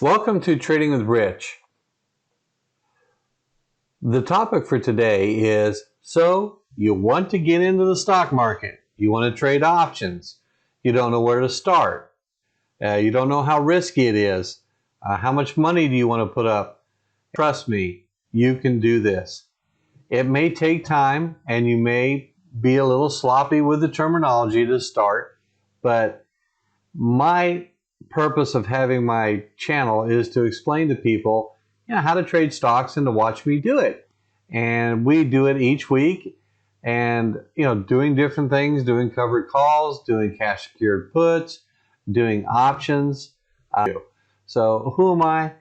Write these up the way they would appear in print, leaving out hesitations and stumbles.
Welcome to Trading with Rich. The topic for today is, so you want to get into the stock market. You want to trade options. You don't know where to start. You don't know how risky it is. How much money do you want to put up? Trust me, you can do this. It may take time and you may be a little sloppy with the terminology to start, but my purpose of having my channel is to explain to people how to trade stocks and to watch me do it. And we do it each week, and doing different things, doing covered calls, doing cash secured puts, doing options. So who am I?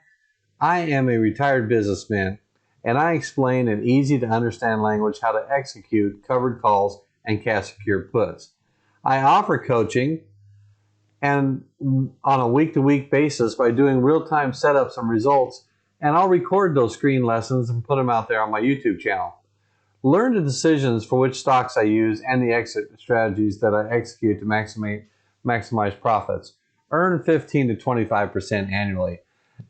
I am a retired businessman, and I explain in easy to understand language how to execute covered calls and cash secured puts. I offer coaching and on a week-to-week basis by doing real-time setups and results, and I'll record those screen lessons and put them out there on my YouTube channel. Learn the decisions for which stocks I use and the exit strategies that I execute to maximize profits. Earn 15 to 25% annually.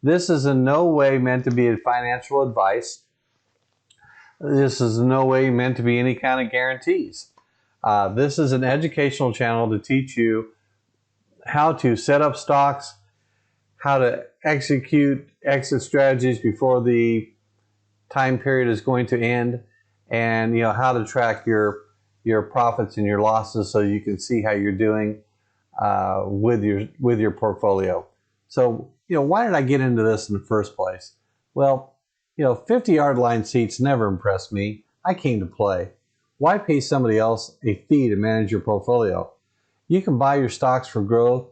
This is in no way meant to be financial advice. This is in no way meant to be any kind of guarantees. This is an educational channel to teach you how to set up stocks, how to execute exit strategies before the time period is going to end, and how to track your profits and your losses so you can see how you're doing with your portfolio. So why did I get into this in the first place? Well, 50-yard line seats never impressed me. I came to play. Why pay somebody else a fee to manage your portfolio? You can buy your stocks for growth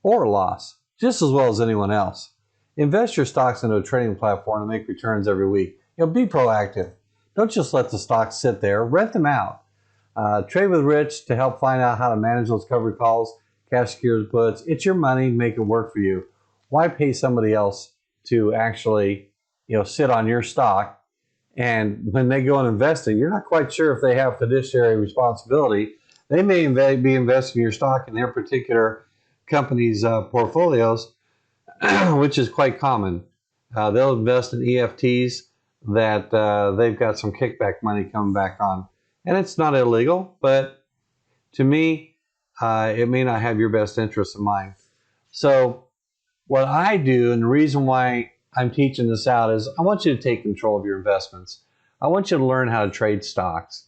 or loss just as well as anyone else. Invest your stocks into a trading platform to make returns every week. Be proactive. Don't just let the stocks sit there. Rent them out. Trade with Rich to help find out how to manage those covered calls, cash secured puts. It's your money. Make it work for you. Why pay somebody else to actually sit on your stock? And when they go and invest it, you're not quite sure if they have fiduciary responsibility. They may be investing your stock in their particular company's portfolios, which is quite common. They'll invest in EFTs that they've got some kickback money coming back on. And it's not illegal, but to me, it may not have your best interest in mind. So what I do, and the reason why I'm teaching this out, is I want you to take control of your investments. I want you to learn how to trade stocks.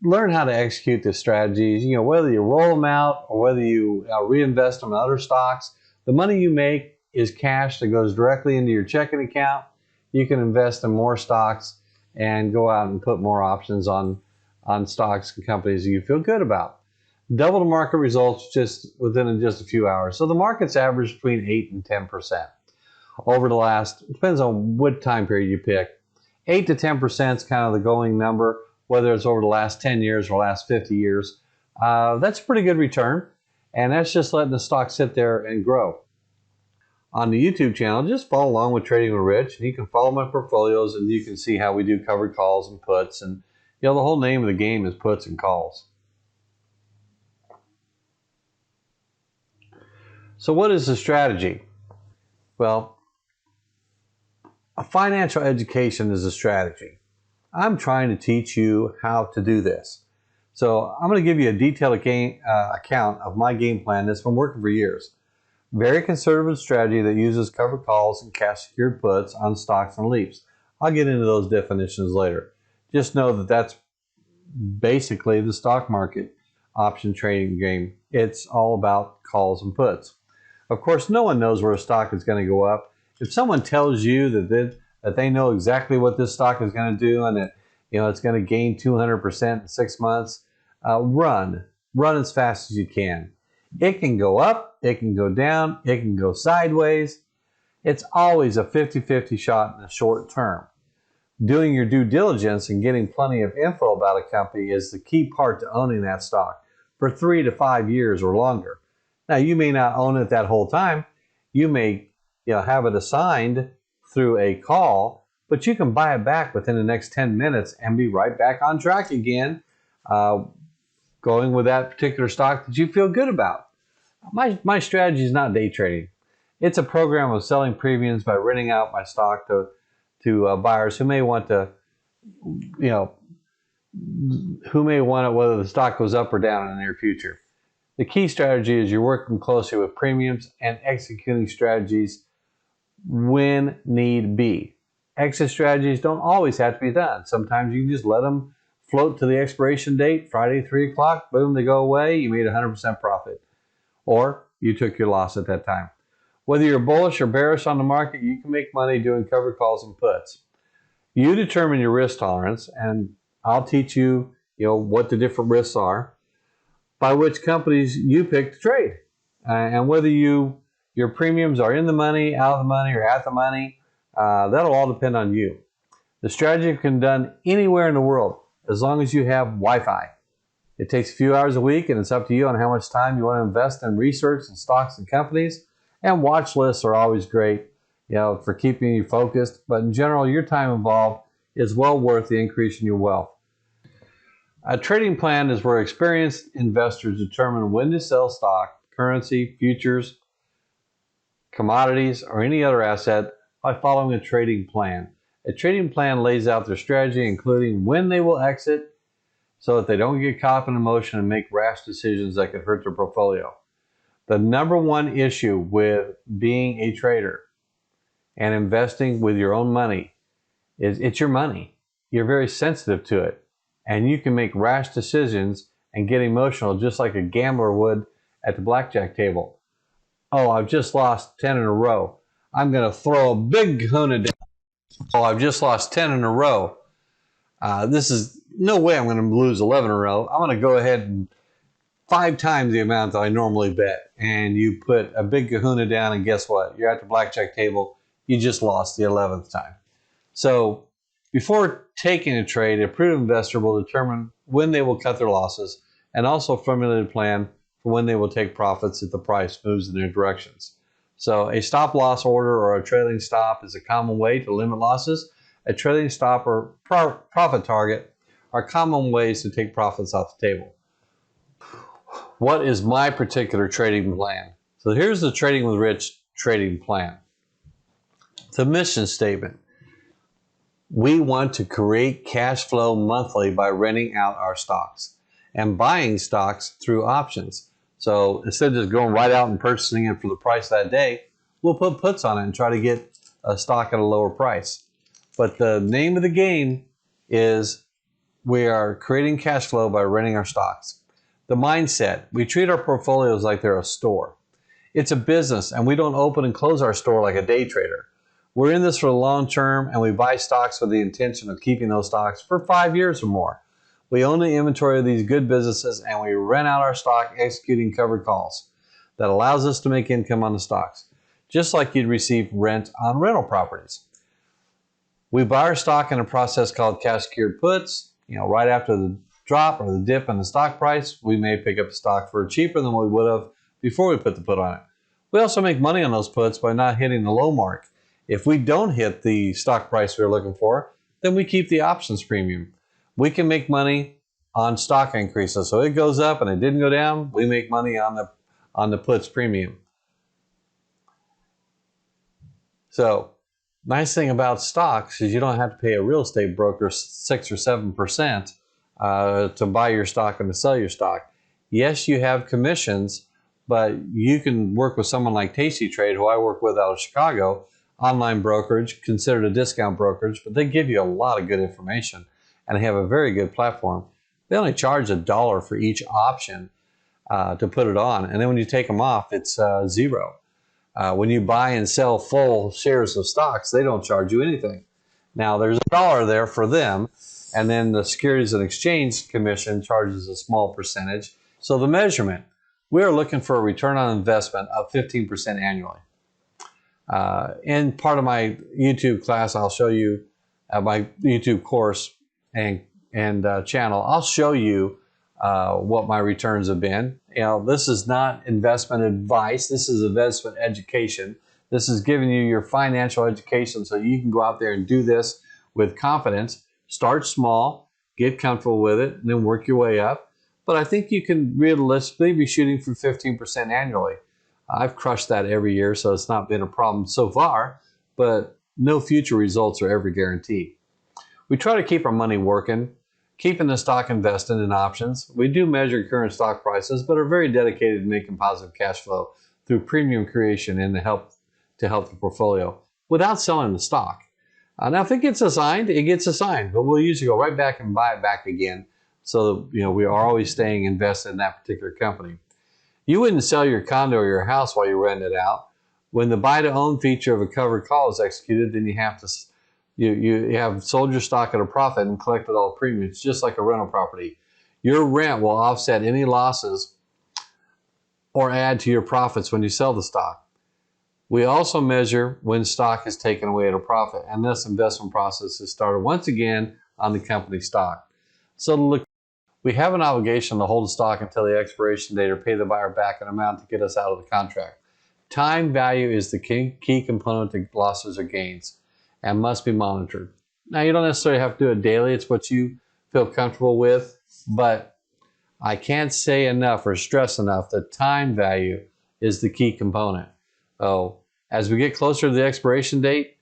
Learn how to execute the strategies, whether you roll them out or whether you reinvest them in other stocks. The money you make is cash that goes directly into your checking account. You can invest in more stocks and go out and put more options on stocks and companies that you feel good about. Double the market results within just a few hours. So the market's averaged between 8 and 10% over the last, depends on what time period you pick. 8 to 10% is kind of the going number, whether it's over the last 10 years or last 50 years. That's a pretty good return, and that's just letting the stock sit there and grow. On the YouTube channel, just follow along with Trading with Rich, and you can follow my portfolios, and you can see how we do covered calls and puts, and the whole name of the game is puts and calls. So what is the strategy? Well, a financial education is a strategy. I'm trying to teach you how to do this. So I'm going to give you a detailed account of my game plan that's been working for years. Very conservative strategy that uses covered calls and cash secured puts on stocks and leaps. I'll get into those definitions later. Just know that that's basically the stock market option trading game. It's all about calls and puts. Of course, no one knows where a stock is going to go up. If someone tells you that they know exactly what this stock is going to do and that it's going to gain 200% in 6 months, run as fast as you can. It can go up, it can go down, it can go sideways. It's always a 50-50 shot in the short term. Doing your due diligence and getting plenty of info about a company is the key part to owning that stock for 3 to 5 years or longer. Now, you may not own it that whole time. You may have it assigned through a call, but you can buy it back within the next 10 minutes and be right back on track again, going with that particular stock that you feel good about. My strategy is not day trading. It's a program of selling premiums by renting out my stock to buyers who may want to, who may want it whether the stock goes up or down in the near future. The key strategy is you're working closely with premiums and executing strategies when need be. Exit strategies don't always have to be done. Sometimes you can just let them float to the expiration date, Friday, 3 o'clock, boom, they go away, you made 100% profit. Or you took your loss at that time. Whether you're bullish or bearish on the market, you can make money doing covered calls and puts. You determine your risk tolerance, and I'll teach you, what the different risks are by which companies you pick to trade. And whether your premiums are in the money, out of the money, or at the money, that'll all depend on you. The strategy can be done anywhere in the world as long as you have Wi-Fi. It takes a few hours a week, and it's up to you on how much time you want to invest in research and stocks and companies. And watch lists are always great, for keeping you focused. But in general, your time involved is well worth the increase in your wealth. A trading plan is where experienced investors determine when to sell stock, currency, futures, commodities, or any other asset by following a trading plan. A trading plan lays out their strategy, including when they will exit, so that they don't get caught up in emotion and make rash decisions that could hurt their portfolio. The number one issue with being a trader and investing with your own money is it's your money. You're very sensitive to it, and you can make rash decisions and get emotional just like a gambler would at the blackjack table. Oh, I've just lost 10 in a row. I'm going to throw a big kahuna down. Oh, I've just lost 10 in a row. This is no way I'm going to lose 11 in a row. I'm going to go ahead and 5 times the amount that I normally bet. And you put a big kahuna down, and guess what? You're at the blackjack table. You just lost the 11th time. So before taking a trade, a prudent investor will determine when they will cut their losses and also formulate a plan for when they will take profits if the price moves in their directions. So a stop loss order or a trailing stop is a common way to limit losses. A trailing stop or profit target are common ways to take profits off the table. What is my particular trading plan? So here's the Trading with Rich trading plan. The mission statement. We want to create cash flow monthly by renting out our stocks and buying stocks through options. So instead of just going right out and purchasing it for the price that day, we'll put puts on it and try to get a stock at a lower price. But the name of the game is we are creating cash flow by renting our stocks. The mindset, we treat our portfolios like they're a store. It's a business, and we don't open and close our store like a day trader. We're in this for the long term, and we buy stocks with the intention of keeping those stocks for 5 years or more. We own the inventory of these good businesses, and we rent out our stock executing covered calls. That allows us to make income on the stocks, just like you'd receive rent on rental properties. We buy our stock in a process called cash secured puts. Right after the drop or the dip in the stock price, we may pick up the stock for cheaper than we would have before we put the put on it. We also make money on those puts by not hitting the low mark. If we don't hit the stock price we're looking for, then we keep the options premium. We can make money on stock increases. So it goes up and it didn't go down, we make money on the puts premium. So nice thing about stocks is you don't have to pay a real estate broker 6 or 7% to buy your stock and to sell your stock. Yes, you have commissions, but you can work with someone like Tasty Trade, who I work with out of Chicago, online brokerage, considered a discount brokerage, but they give you a lot of good information and they have a very good platform. They only charge $1 for each option to put it on, and then when you take them off, it's zero. When you buy and sell full shares of stocks, they don't charge you anything. Now, there's $1 there for them, and then the Securities and Exchange Commission charges a small percentage. So the measurement, we are looking for a return on investment of 15% annually. In part of my YouTube class, I'll show you my YouTube course and channel. I'll show you what my returns have been. This is not investment advice. This is investment education. This is giving you your financial education so you can go out there and do this with confidence. Start small, get comfortable with it, and then work your way up. But I think you can realistically be shooting for 15% annually. I've crushed that every year, so it's not been a problem so far, but no future results are ever guaranteed. We try to keep our money working, keeping the stock invested in options. We do measure current stock prices, but are very dedicated to making positive cash flow through premium creation and to help the portfolio without selling the stock. Now, if it gets assigned, it gets assigned, but we'll usually go right back and buy it back again. So, we are always staying invested in that particular company. You wouldn't sell your condo or your house while you rent it out. When the buy-to-own feature of a covered call is executed, then you have to you have sold your stock at a profit and collected all the premiums, just like a rental property. Your rent will offset any losses or add to your profits when you sell the stock. We also measure when stock is taken away at a profit, and this investment process is started once again on the company stock. So look, we have an obligation to hold the stock until the expiration date or pay the buyer back an amount to get us out of the contract. Time value is the key component to losses or gains and must be monitored. Now, you don't necessarily have to do it daily. It's what you feel comfortable with, but I can't say enough or stress enough that time value is the key component. So as we get closer to the expiration date,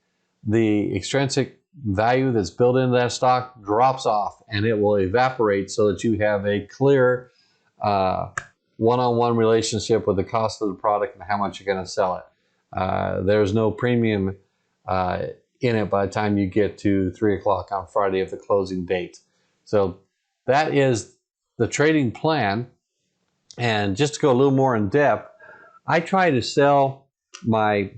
the extrinsic value that's built into that stock drops off and it will evaporate so that you have a clear one-on-one relationship with the cost of the product and how much you're going to sell it. There's no premium in it by the time you get to 3 o'clock on Friday of the closing date. So that is the trading plan. And just to go a little more in depth, I try to sell my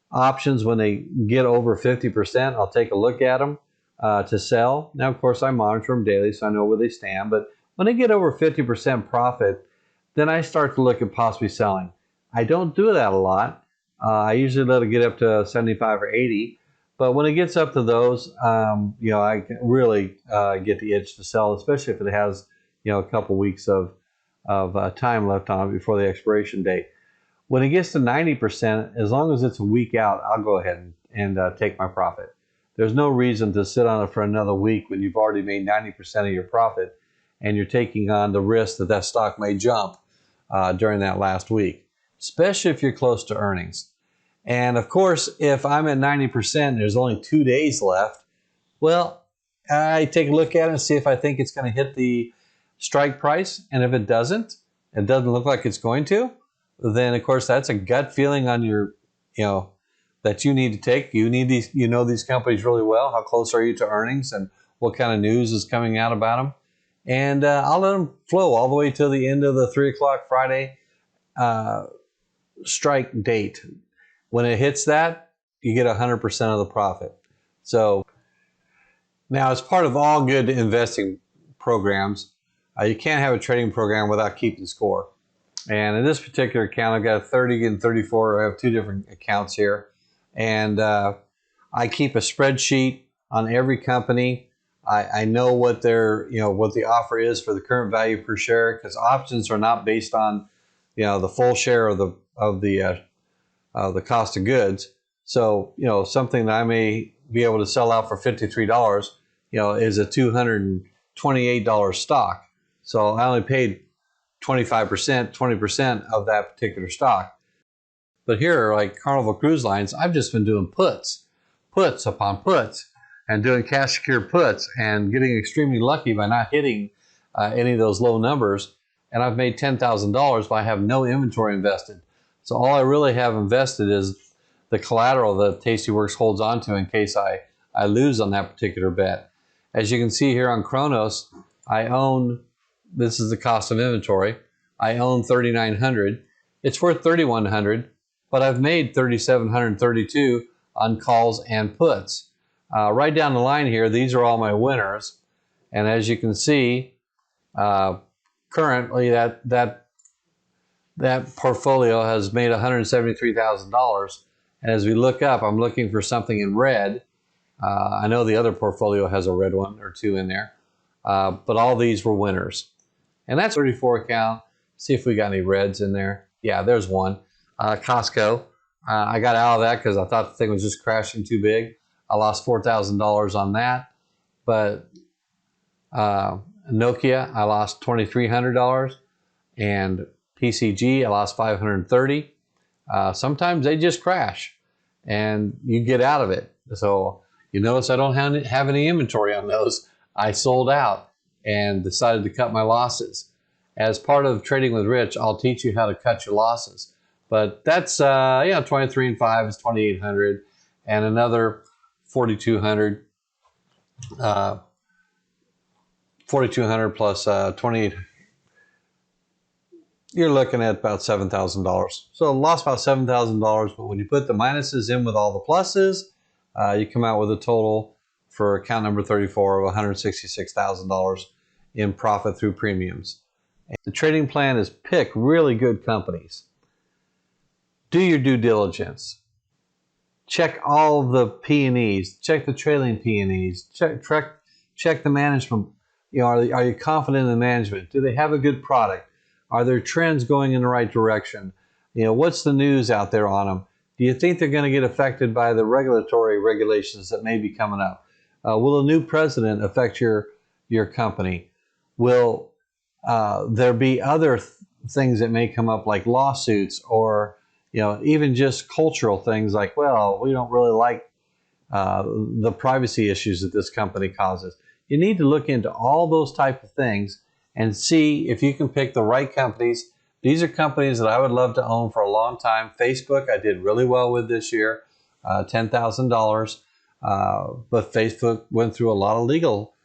options when they get over 50%. I'll take a look at them to sell. Now, of course, I monitor them daily, so I know where they stand. But when they get over 50% profit, then I start to look at possibly selling. I don't do that a lot. I usually let it get up to 75 or 80. But when it gets up to those, I can really get the itch to sell, especially if it has, a couple weeks of time left on it before the expiration date. When it gets to 90%, as long as it's a week out, I'll go ahead and take my profit. There's no reason to sit on it for another week when you've already made 90% of your profit and you're taking on the risk that that stock may jump during that last week, especially if you're close to earnings. And of course, if I'm at 90% and there's only 2 days left, well, I take a look at it and see if I think it's going to hit the strike price. And if it doesn't look like it's going to, then of course that's a gut feeling on your, that you need to take. You need these, these companies really well. How close are you to earnings and what kind of news is coming out about them? And I'll let them flow all the way to the end of the 3 o'clock Friday strike date. When it hits that, you get 100% of the profit. So now, as part of all good investing programs, you can't have a trading program without keeping score. And in this particular account, I've got 30 and 34. I have 2 different accounts here. And I keep a spreadsheet on every company. I know what their, what the offer is for the current value per share, because options are not based on, the full share of the cost of goods. So, something that I may be able to sell out for $53, is a $228 stock. So I only paid 25%, 20% of that particular stock. But here, like Carnival Cruise Lines, I've just been doing puts upon puts, and doing cash secured puts and getting extremely lucky by not hitting any of those low numbers. And I've made $10,000, but I have no inventory invested. So all I really have invested is the collateral that Tastyworks holds on to in case I lose on that particular bet. As you can see here on Kronos, I own, this is the cost of inventory, I own 3,900. It's worth 3,100, but I've made 3,732 on calls and puts. Right down the line here, these are all my winners. And as you can see, currently that portfolio has made $173,000. And as we look up, I'm looking for something in red. I know the other portfolio has a red one or 2 in there, but all these were winners. And that's 34 account. See if we got any reds in there. Yeah, there's one. Costco. I got out of that because I thought the thing was just crashing too big. I lost $4,000 on that. But Nokia, I lost $2,300. And PCG, I lost $530. Sometimes they just crash and you get out of it. So you notice I don't have any inventory on those. I sold out and decided to cut my losses. As part of Trading with Rich, I'll teach you how to cut your losses. But that's 23 and 5 is 2,800, and another 4,200. 4,200 plus 28. You're looking at about $7,000. So lost about $7,000, but when you put the minuses in with all the pluses, you come out with a total for account number 34 of $166,000 in profit through premiums. And the trading plan is pick really good companies. Do your due diligence. Check all the P&Es. Check the trailing P&Es. Check the management. Are you confident in the management? Do they have a good product? Are there trends going in the right direction? What's the news out there on them? Do you think they're going to get affected by the regulatory regulations that may be coming up? Will a new president affect your company? Will there be other things that may come up, like lawsuits, or even just cultural things like, well, we don't really like the privacy issues that this company causes. You need to look into all those type of things and see if you can pick the right companies. These are companies that I would love to own for a long time. Facebook, I did really well with this year, $10,000. But Facebook went through a lot of legal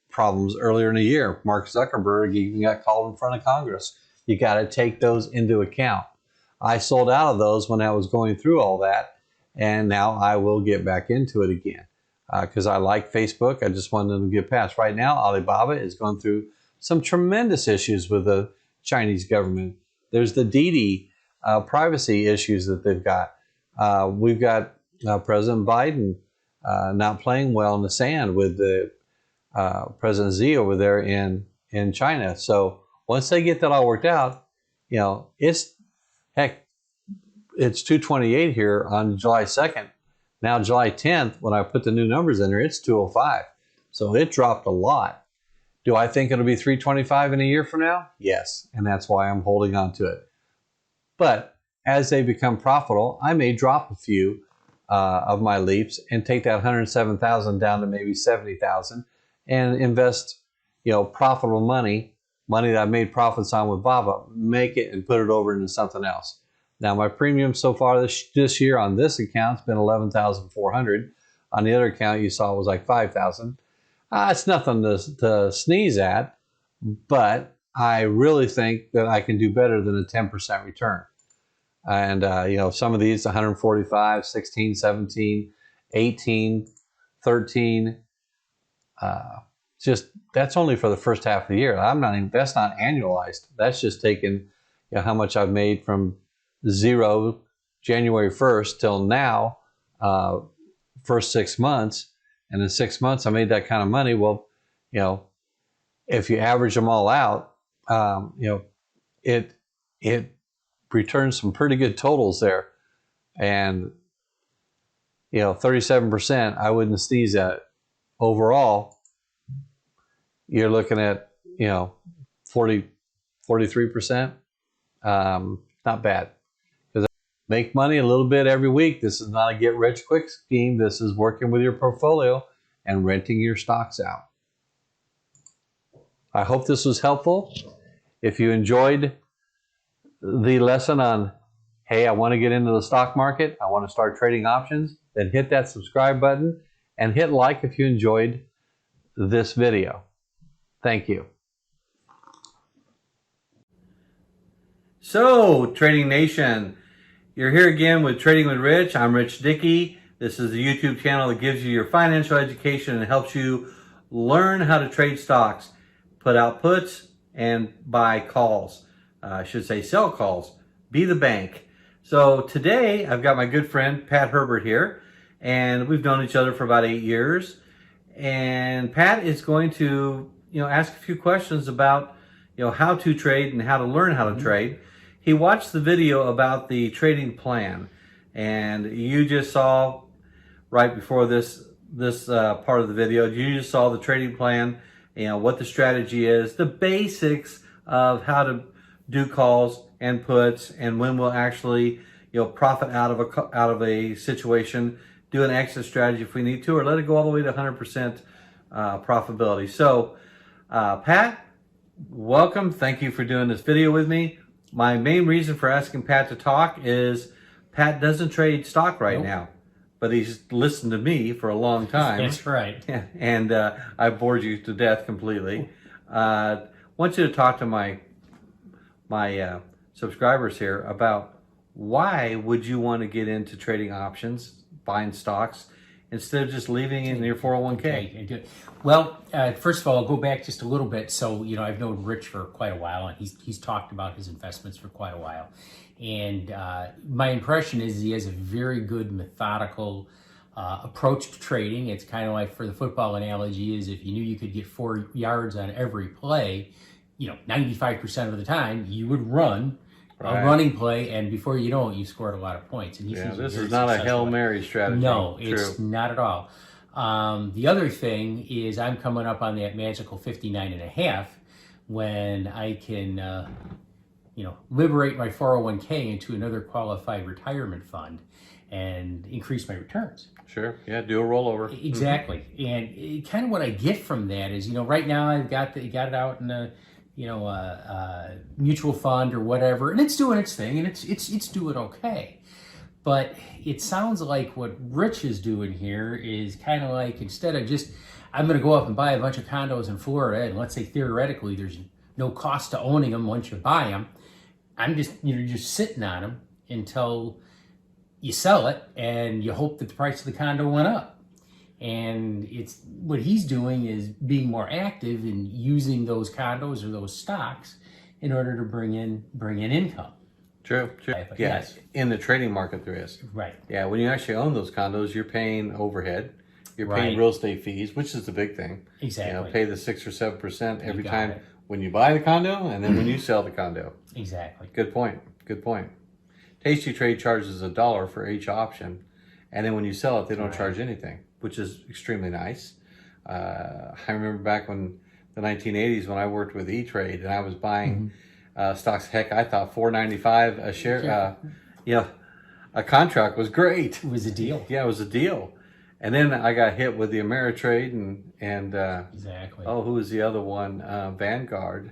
problems earlier in the year. Mark Zuckerberg even got called in front of Congress. You got to take those into account. I sold out of those when I was going through all that, and now I will get back into it again because I like Facebook. I just wanted them to get past. Right now, Alibaba is going through some tremendous issues with the Chinese government. There's the Didi privacy issues that they've got. We've got President Biden not playing well in the sand with the President Xi over there in China. So once they get that all worked out, it's 228 here on July 2nd. Now July 10th, when I put the new numbers in there, it's 205. So it dropped a lot. Do I think it'll be 325 in a year from now? Yes, and that's why I'm holding on to it. But as they become profitable, I may drop a few of my leaps and take that 107,000 down to maybe 70,000 and invest, profitable money that I made profits on with Baba, make it and put it over into something else. Now my premium so far this year on this account has been 11,400. On the other account you saw was like 5,000. It's nothing to sneeze at, but I really think that I can do better than a 10% return. And some of these 145, 16, 17, 18, 13. That's only for the first half of the year. That's not annualized. That's just taking how much I've made from zero January 1st till now, first 6 months. And in 6 months I made that kind of money. Well, if you average them all out, it returns some pretty good totals there. And 37%, I wouldn't sneeze at it. Overall, you're looking at 43%. Not bad. Because make money a little bit every week. This is not a get rich quick scheme. This is working with your portfolio and renting your stocks out. I hope this was helpful. If you enjoyed the lesson on, hey, I want to get into the stock market, I want to start trading options, then hit that subscribe button and hit like if you enjoyed this video. Thank you. So, Trading Nation, you're here again with Trading with Rich. I'm Rich Dickey. This is the YouTube channel that gives you your financial education and helps you learn how to trade stocks, put out puts, and buy calls. I should say sell calls. Be the bank. So today I've got my good friend Pat Herbert here, and we've known each other for about 8 years. And Pat is going to ask a few questions about how to trade and how to learn how to trade. He watched the video about the trading plan, and you just saw right before this part of the video, you just saw the trading plan, what the strategy is, the basics of how to do calls and puts, and when we'll actually, profit out of a situation, do an exit strategy if we need to, or let it go all the way to 100% profitability. So, Pat, welcome. Thank you for doing this video with me. My main reason for asking Pat to talk is Pat doesn't trade stock right now, but he's listened to me for a long time. That's right. And I bored you to death completely. I want you to talk to my subscribers here about why would you want to get into trading options, buying stocks, instead of just leaving it in your 401k? Okay. Well, first of all, I'll go back just a little bit. So, I've known Rich for quite a while, and he's talked about his investments for quite a while. And my impression is he has a very good methodical approach to trading. It's kind of like, for the football analogy, is if you knew you could get 4 yards on every play, 95% of the time you would run a running play, and before you know it, you scored a lot of points. And this is not a Hail Mary strategy. No, it's not at all. The other thing is I'm coming up on that magical 59.5 when I can, liberate my 401k into another qualified retirement fund and increase my returns. Sure. Yeah, do a rollover. Exactly. And kind of what I get from that is, right now I've got it out in a, mutual fund or whatever, and it's doing its thing, and it's doing okay. But it sounds like what Rich is doing here is kind of like, instead of just, I'm going to go up and buy a bunch of condos in Florida, and let's say theoretically there's no cost to owning them once you buy them, I'm just, just sitting on them until you sell it, and you hope that the price of the condo went up. And it's what he's doing is being more active in using those condos or those stocks in order to bring in income. True. Yes. In the trading market there is. Right. Yeah, when you actually own those condos, you're paying overhead. You're paying real estate fees, which is the big thing. Exactly. Pay the 6 or 7% every time when you buy the condo, and then when you sell the condo. Exactly. Good point. Tasty Trade charges $1 for each option, and then when you sell it, they don't charge anything, which is extremely nice. I remember back when the 1980s when I worked with E-Trade and I was buying stocks. Heck, I thought $4.95 a share. A contract was great. It was a deal. Yeah, it was a deal. And then I got hit with the Ameritrade and exactly. Oh, who was the other one? Vanguard.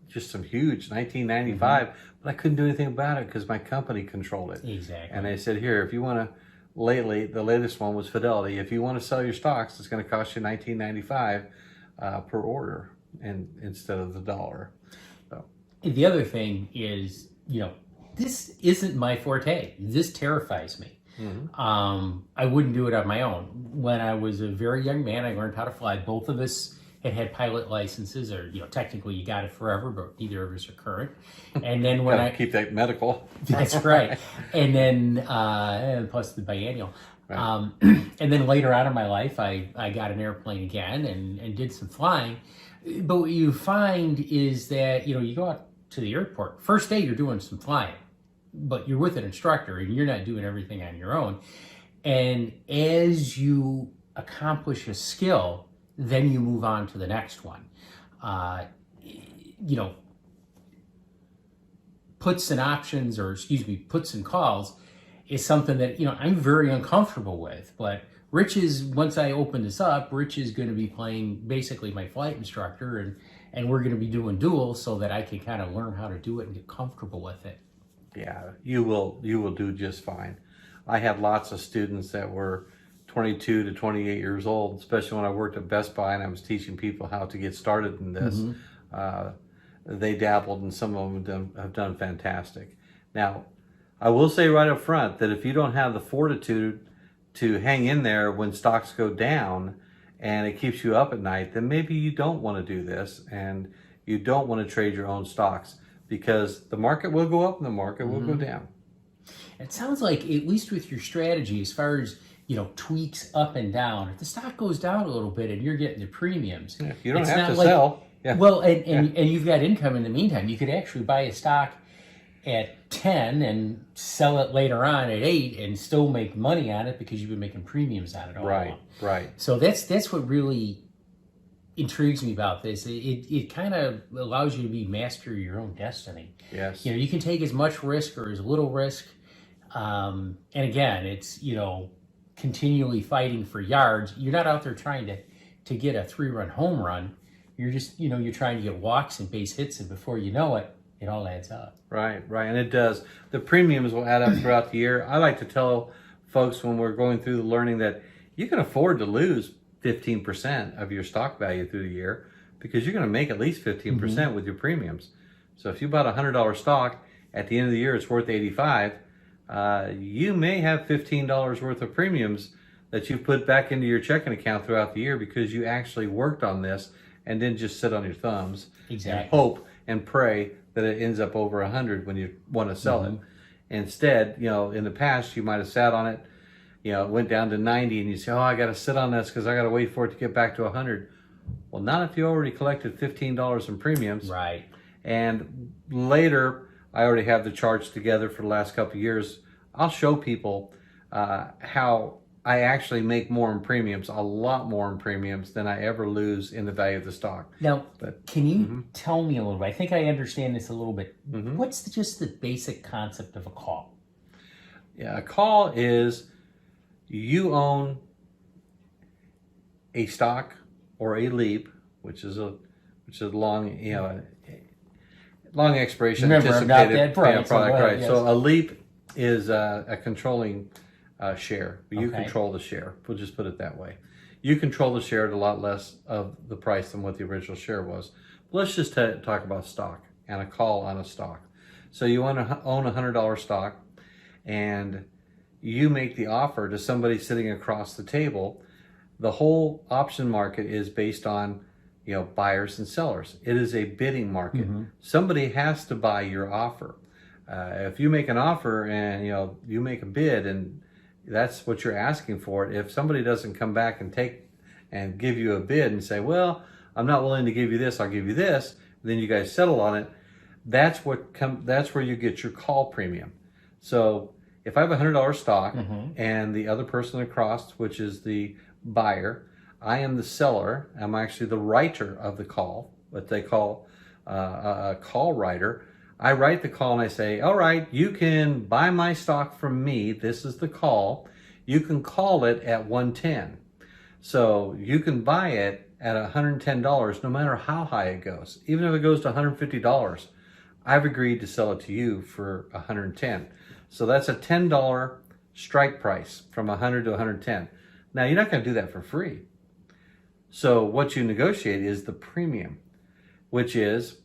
Just some huge 1995, but I couldn't do anything about it because my company controlled it. Exactly. And they said, here, if you want to. Lately, the latest one was Fidelity. If you want to sell your stocks, it's going to cost you $19.95 per order, and instead of the $1. So. The other thing is, this isn't my forte. This terrifies me. I wouldn't do it on my own. When I was a very young man, I learned how to fly. Both of us had pilot licenses, or technically you got it forever, but neither of us are current. And then when I keep that medical, that's right. And then plus the biennial. Right. And then later on in my life, I got an airplane again and did some flying. But what you find is that you go out to the airport. First day you're doing some flying, but you're with an instructor and you're not doing everything on your own. And as you accomplish a skill, then you move on to the next one. Puts and options, puts and calls is something that, I'm very uncomfortable with. But Rich is, once I open this up, Rich is going to be playing basically my flight instructor, and we're going to be doing duels so that I can kind of learn how to do it and get comfortable with it. Yeah, you will do just fine. I had lots of students that were 22 to 28 years old, especially when I worked at Best Buy and I was teaching people how to get started in this. They dabbled, and some of them have done fantastic. Now, I will say right up front that if you don't have the fortitude to hang in there when stocks go down and it keeps you up at night, then maybe you don't want to do this and you don't want to trade your own stocks, because the market will go up and the market will go down. It sounds like, at least with your strategy, as far as tweaks up and down, if the stock goes down a little bit and you're getting the premiums, you don't have to sell. Yeah. Well, and you've got income in the meantime. You could actually buy a stock at 10 and sell it later on at 8 and still make money on it because you've been making premiums on it all along. Right. So that's what really intrigues me about this, it kind of allows you to be master of your own destiny. Yes. You know, you can take as much risk or as little risk. And again, it's, continually fighting for yards. You're not out there trying to get a 3-run home run. You're just, you're trying to get walks and base hits, and before you know it, it all adds up. Right. And it does. The premiums will add up throughout the year. I like to tell folks when we're going through the learning that you can afford to lose 15% of your stock value through the year, because you're going to make at least 15% with your premiums. So if you bought a $100 stock, at the end of the year it's worth 85. You may have $15 worth of premiums that you put back into your checking account throughout the year because you actually worked on this and didn't just sit on your thumbs and hope and pray that it ends up over 100 when you want to sell it. Instead, in the past you might have sat on it, it went down to 90 and you say, oh, I got to sit on this because I got to wait for it to get back to 100. Well, not if you already collected $15 in premiums. Right. And later, I already have the charts together for the last couple of years. I'll show people how I actually make more in premiums, a lot more in premiums than I ever lose in the value of the stock. Now, can you tell me a little bit? I think I understand this a little bit. What's just the basic concept of a call? Yeah, a call is you own a stock or a leap, which is a long, long expiration anticipated product, right? Yes. So a leap is a controlling share. You control the share. We'll just put it that way. You control the share at a lot less of the price than what the original share was. But let's just talk about stock and a call on a stock. So you want to own a $100 stock, and you make the offer to somebody sitting across the table. The whole option market is based on buyers and sellers. It is a bidding market. Somebody has to buy your offer. If you make an offer and you make a bid and that's what you're asking for, if somebody doesn't come back and give you a bid and say, well, I'm not willing to give you this, I'll give you this, then you guys settle on it, that's where you get your call premium. So if I have a $100 stock and the other person across, which is the buyer, I am the seller. I'm actually the writer of the call, what they call a call writer. I write the call and I say, all right, you can buy my stock from me. This is the call. You can call it at 110. So you can buy it at $110 no matter how high it goes. Even if it goes to $150, I've agreed to sell it to you for $110. So that's a $10 strike price from 100 to 110. Now, you're not going to do that for free. So what you negotiate is the premium, which is,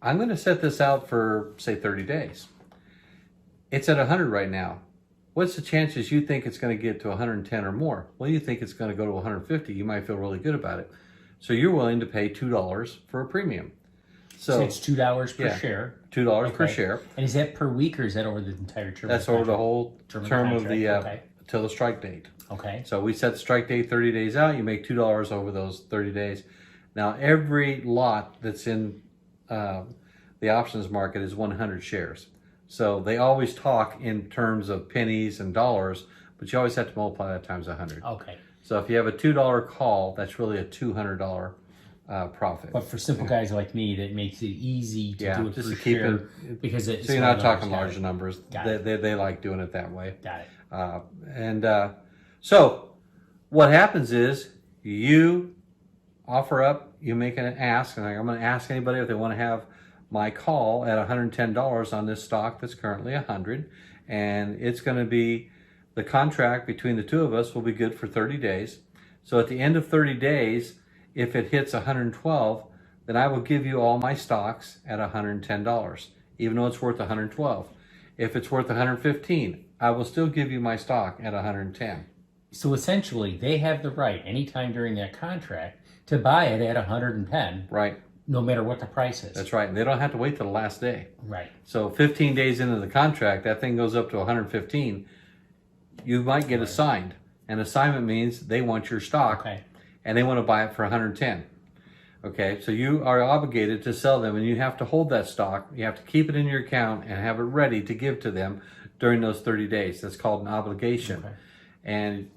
I'm going to set this out for, say, 30 days. It's at 100 right now. What's the chances you think it's going to get to 110 or more? Well, you think it's going to go to 150. You might feel really good about it. So you're willing to pay $2 for a premium. So it's $2 per share. $2 per share. And is that per week or is that over the entire term? That's over the whole term of the till the strike date. Okay. So we set the strike date 30 days out. You make $2 over those 30 days. Now every lot that's in the options market is 100 shares. So they always talk in terms of pennies and dollars, but you always have to multiply that times 100. Okay. So if you have a $2 call, that's really a $200 profit. But for simple guys like me, that makes it easy to do it just per to keep share it, because it's so you're not talking large numbers. They like doing it that way. Got it. So what happens is you offer up, you make an ask, and I'm going to ask anybody if they want to have my call at $110 on this stock that's currently 100, and it's going to be, the contract between the two of us will be good for 30 days. So at the end of 30 days, if it hits 112, then I will give you all my stocks at $110, even though it's worth 112. If it's worth 115, I will still give you my stock at 110. So essentially, they have the right anytime during that contract to buy it at 110. Right. No matter what the price is. That's right. And they don't have to wait till the last day. Right. So 15 days into the contract, that thing goes up to 115. You might get assigned. And assignment means they want your stock and they want to buy it for 110. Okay, so you are obligated to sell them, and you have to hold that stock. You have to keep it in your account and have it ready to give to them during those 30 days. That's called an obligation. And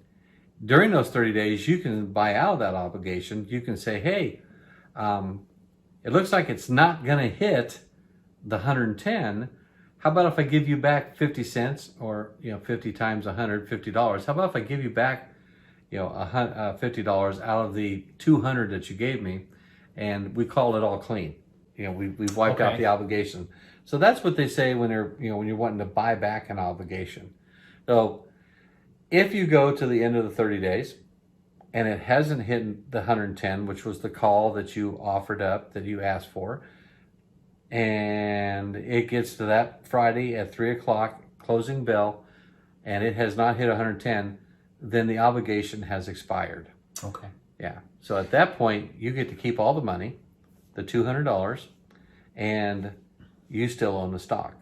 during those 30 days, you can buy out of that obligation. You can say, hey, it looks like it's not going to hit the 110. How about if I give you back 50 cents, or 50 times 100, $50? How about if I give you back $50 out of the 200 that you gave me, and we call it all clean? We've wiped out the obligation. So that's what they say when they're when you're wanting to buy back an obligation. So if you go to the end of the 30 days and it hasn't hit the 110, which was the call that you offered up, that you asked for, and it gets to that Friday at 3 o'clock, closing bell, and it has not hit 110, then the obligation has expired. Okay. Yeah. So at that point, you get to keep all the money, the $200, and you still own the stock.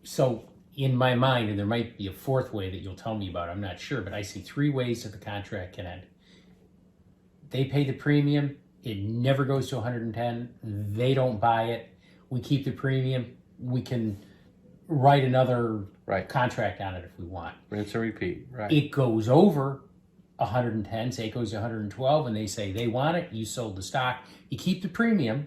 So in my mind, and there might be a fourth way that you'll tell me about, I'm not sure, but I see three ways that the contract can end. They pay the premium, it never goes to 110, they don't buy it, we keep the premium, we can write another contract on it if we want. Rinse and repeat, right. It goes over 110, say it goes to 112, and they say they want it, you sold the stock, you keep the premium,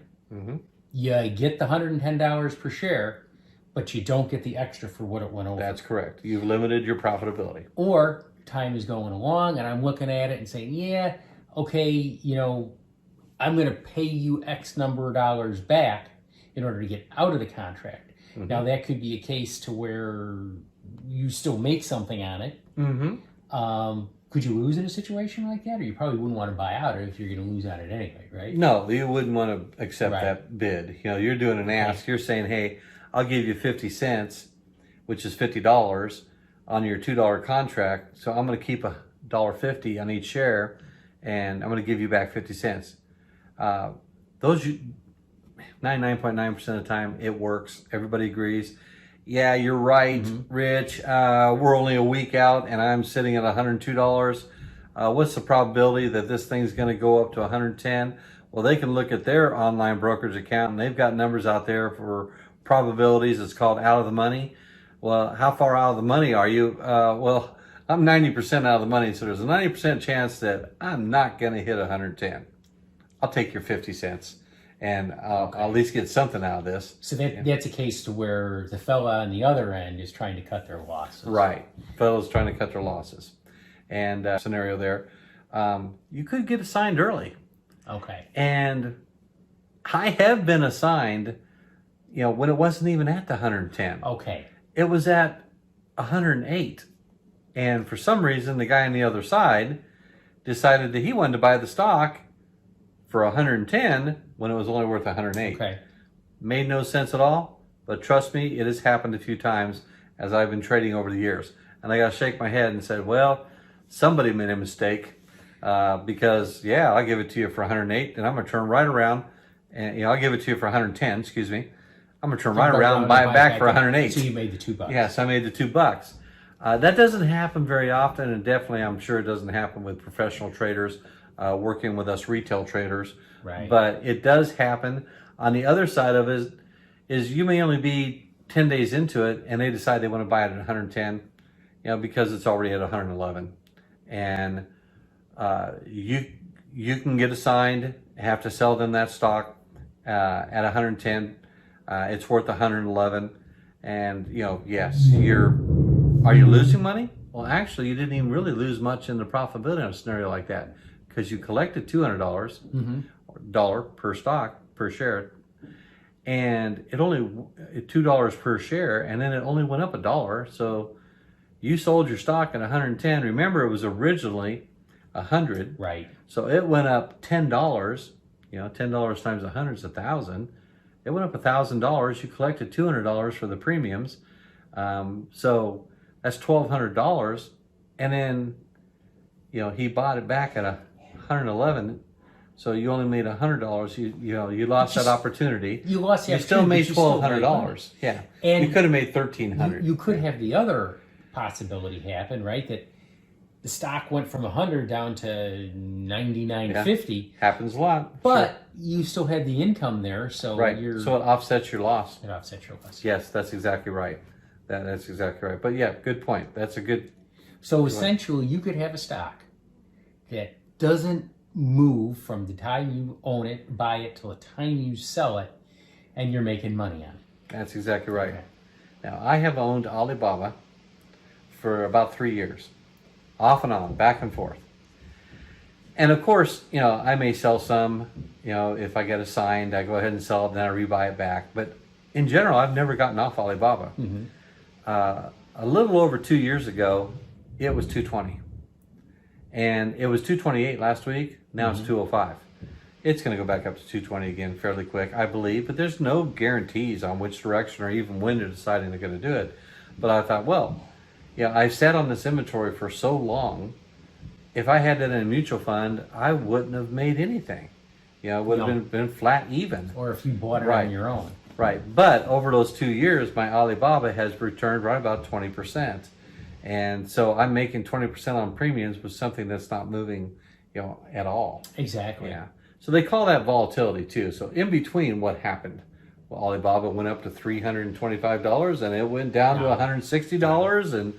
you get the $110 per share, but you don't get the extra for what it went over. That's correct. You've limited your profitability. Or time is going along and I'm looking at it and saying, yeah, okay, I'm going to pay you X number of dollars back in order to get out of the contract. Now that could be a case to where you still make something on it. Could you lose in a situation like that? Or you probably wouldn't want to buy out if you're going to lose on it anyway, right? No, you wouldn't want to accept that bid. You're doing an ask. You're saying, hey, I'll give you 50 cents, which is $50 on your $2 contract. So I'm going to keep $1.50 on each share, and I'm going to give you back 50 cents. Those 99.9% of the time, it works. Everybody agrees. Yeah, you're right, Rich. We're only a week out, and I'm sitting at $102. What's the probability that this thing's going to go up to 110? Well, they can look at their online brokerage account, and they've got numbers out there for probabilities. It's called out of the money. Well, how far out of the money are you? Well, I'm 90% out of the money, so there's a 90% chance that I'm not going to hit 110. I'll take your 50 cents, and I'll at least get something out of this. So that's a case to where the fella on the other end is trying to cut their losses. Right. Fella's trying to cut their losses. And scenario there, you could get assigned early. Okay. And I have been assigned, when it wasn't even at the 110. Okay. It was at 108. And for some reason, the guy on the other side decided that he wanted to buy the stock for 110 when it was only worth 108. Okay. Made no sense at all, but trust me, it has happened a few times as I've been trading over the years. And I got to shake my head and say, well, somebody made a mistake because, yeah, I'll give it to you for 108, and I'm going to turn right around, and I'll give it to you for 110, excuse me. I'm going to turn right around and buy it back for 108. So you made the $2. Yes, I made the $2. That doesn't happen very often, and definitely I'm sure it doesn't happen with professional traders working with us retail traders. Right. But it does happen. On the other side of it is you may only be 10 days into it, and they decide they want to buy it at 110, because it's already at 111. And you can get assigned, have to sell them that stock at 110. It's worth 111, and yes, are you losing money? Well, actually, you didn't even really lose much in the profitability in a scenario like that, because you collected $200 dollar per stock per share, and it only $2 per share, and then it only went up $1. So you sold your stock at 110. Remember, it was originally 100. Right. So it went up $10. $10 times 100 is 1,000. It went up $1,000. You collected $200 for the premiums. So that's $1,200. And then, he bought it back at 111. So you only made $100. You lost that opportunity. You lost the You still made $1,200. Yeah. And you could have made $1,300. You could have the other possibility happen, right? That the stock went from 100 down to 99.50. Happens a lot. But you still had the income there, so so it offsets your loss. It offsets your loss. Yes, that's exactly right. That's exactly right. But yeah, good point. That's a good. So essentially, you could have a stock that doesn't move from the time you own it, buy it, till the time you sell it, and you're making money on it. That's exactly right. Now, I have owned Alibaba for about 3 years, off and on, back and forth. And of course, I may sell some, if I get assigned, I go ahead and sell it, then I rebuy it back. But in general, I've never gotten off Alibaba. Mm-hmm. A little over 2 years ago, it was 220. And it was 228 last week. Now it's 205. It's going to go back up to 220 again fairly quick, I believe. But there's no guarantees on which direction or even when they're deciding they're going to do it. But I thought, well, I've sat on this inventory for so long. If I had that in a mutual fund, I wouldn't have made anything. It would have been flat even. Or if you bought it on your own. Right. But over those 2 years, my Alibaba has returned right about 20%. And so I'm making 20% on premiums with something that's not moving, at all. Exactly. Yeah. So they call that volatility too. So in between, what happened? Well, Alibaba went up to $325 and it went down to $160, and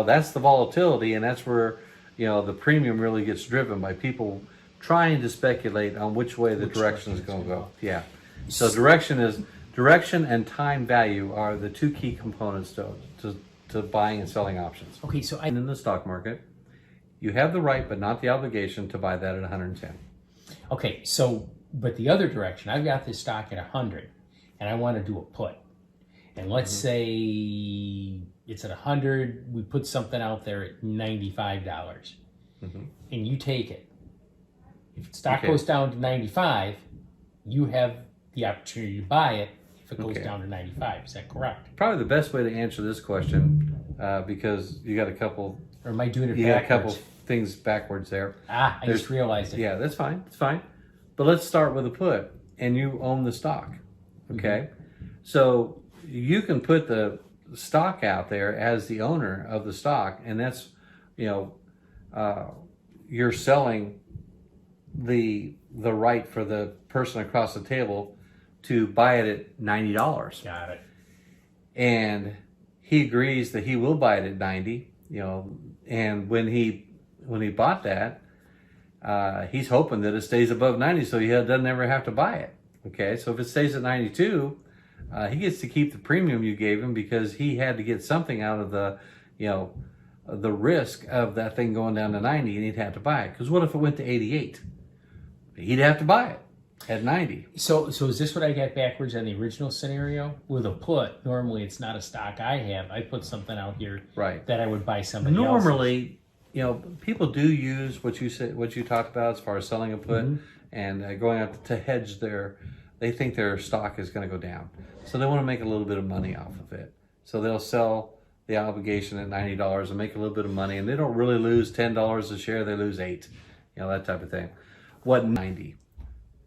that's the volatility, and that's where the premium really gets driven by people trying to speculate on which way the direction is going to go. Yeah. So direction and time value are the two key components to buying and selling options. Okay, so And in the stock market, you have the right but not the obligation to buy that at 110. Okay, so, but the other direction, I've got this stock at 100 and I want to do a put. And let's say it's at 100, we put something out there at $95 and you take it. If the stock goes down to 95, you have the opportunity to buy it if it goes down to 95. Is that correct? Probably the best way to answer this question, because you got a couple. Or am I doing it backwards? You got a couple things backwards there. I just realized it. Yeah, that's fine. It's fine. But let's start with a put, and you own the stock. Okay, so you can put the stock out there as the owner of the stock, and that's you're selling the right for the person across the table to buy it at $90. Got it. And he agrees that he will buy it at 90. And when he bought that, he's hoping that it stays above 90, so he doesn't ever have to buy it. Okay, so if it stays at 92, he gets to keep the premium you gave him because he had to get something out of the risk of that thing going down to 90, and he'd have to buy it. Because what if it went to 88? He'd have to buy it at 90. So is this what I got backwards on the original scenario? With a put, normally it's not a stock I have. I put something out here that I would buy somebody else. Normally, people do use what you talked about as far as selling a put and going out to hedge they think their stock is going to go down. So they want to make a little bit of money off of it. So they'll sell the obligation at $90 and make a little bit of money, and they don't really lose $10 a share, they lose $8, that type of thing. What 90?